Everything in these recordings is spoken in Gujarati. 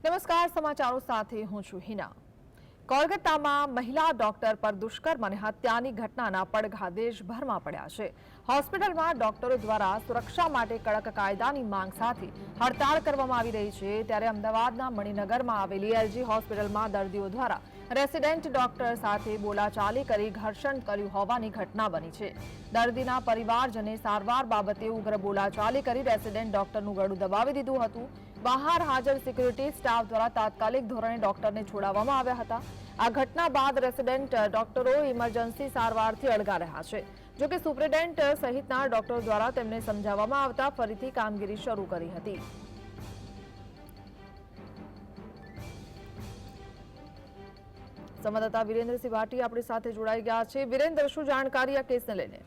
નમસ્કાર, સમાચારો સાથે હું છું હિના। કોલકાતામાં મહિલા ડોક્ટર પર દુષ્કર્મ અને હત્યાની ઘટનાના પડઘા દેશભરમાં પડ્યા છે। હોસ્પિટલમાં ડોક્ટરો દ્વારા સુરક્ષા માટે કડક કાયદાની માંગ સાથે હડતાળ કરવામાં આવી રહી છે। ત્યારે અમદાવાદના મણિનગરમાં આવેલી એલજી હોસ્પિટલમાં દર્દીઓ દ્વારા રેસિડેન્ટ ડોક્ટર સાથે બોલાચાલી કરી ઘર્ષણ કર્યું હોવાની ઘટના બની છે। દર્દીના પરિવારજને સારવાર બાબતે ઉગ્ર બોલાચાલી કરી રેસિડેન્ટ ડોક્ટરનું ગળું દબાવી દીધું હતું। બહાર હાજર સિક્યુરિટી સ્ટાફ દ્વારા તાત્કાલિક ધોરણે ડોક્ટરને છોડાવવામાં આવ્યા હતા। આ ઘટના બાદ રેસિડેન્ટ ડોક્ટરો ઇમરજન્સી સારવારથી અળગા રહ્યા છે। જો કે સુપ્રિન્ટેન્ડન્ટ સહિતના ડોક્ટરો દ્વારા તેમને સમજાવવામાં આવતા ફરીથી કામગીરી શરૂ કરી હતી। સંવાદદાતા વિરેન્દ્રસિંહ ભાટી આપણી સાથે જોડાઈ ગયા છે। વિરેન્દ્ર, શું જાણકારી આ કેસને લઈને?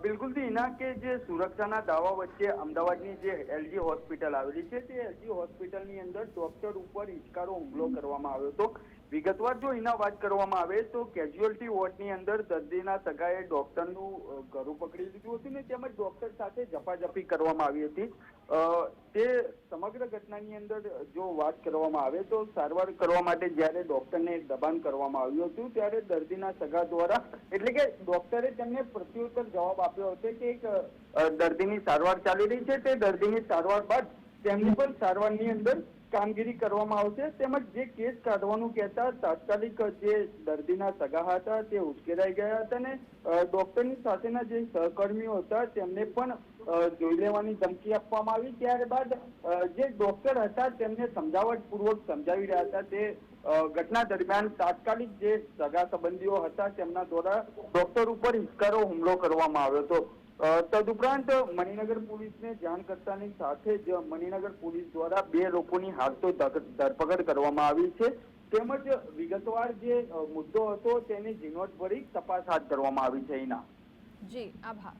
બિલકુલ થી હિના કે જે સુરક્ષાના દાવા વચ્ચે અમદાવાદની જે એલજી હોસ્પિટલ આવેલી છે તે એલજી હોસ્પિટલની અંદર ડોક્ટર ઉપર હિચકારો હુમલો કરવામાં આવ્યો હતો। વિગતવાર જો એના વાત કરવામાં આવે તો કેઝ્યુઅલ્ટી વોર્ડની અંદર દર્દીના સગાએ ડોક્ટરનું ગળું પકડી લીધું હતું ને તેમજ ડોક્ટર સાથે ઝપાઝપી કરવામાં આવી હતી। તે સમગ્ર ઘટનાની અંદર જો વાત કરવામાં આવે તો સારવાર કરવા માટે જ્યારે ડોક્ટરને દબાણ કરવામાં આવ્યું હતું ત્યારે દર્દીના સગા દ્વારા એટલે કે ડોક્ટરે તેમને પ્રત્યુત્તર જવાબ આપ્યો હતો કે એક દર્દીની સારવાર ચાલી રહી છે, તે દર્દીની સારવાર બાદ તેમની પણ સારવારની અંદર કામગીરી કરવામાં આવશે। તેમજ જે કેસ કાઢવાનું કહેતા તાત્કાલિક જે દર્દીના સગા હતા તે ઉશ્કેરાઈ ગયા હતા અને ડોક્ટરની સાથેના જે સહકર્મીઓ હતા તેમને પણ જોઈ લેવાની ધમકી આપવામાં આવી। ત્યારબાદ જે ડોક્ટર હતા તેમને સમજાવટપૂર્વક સમજાવી રહ્યા હતા તે ઘટના દરમિયાન તાત્કાલિક જે સગા સંબંધીઓ હતા તેમના દ્વારા ડોક્ટર ઉપર હિચકારો હુમલો કરવામાં આવ્યો હતો। તદુપરાંત મણિનગર પોલીસને જાણ કરતાની સાથે જ મણિનગર પોલીસ દ્વારા 2 લોકોની હાલ તો ધરપકડ કરવામાં આવી છે। તેમજ વિગતવાર જે મુદ્દો હતો તેની ઝીણવટભરી તપાસ હાથ ધરવામાં આવી છે। જી, આભાર।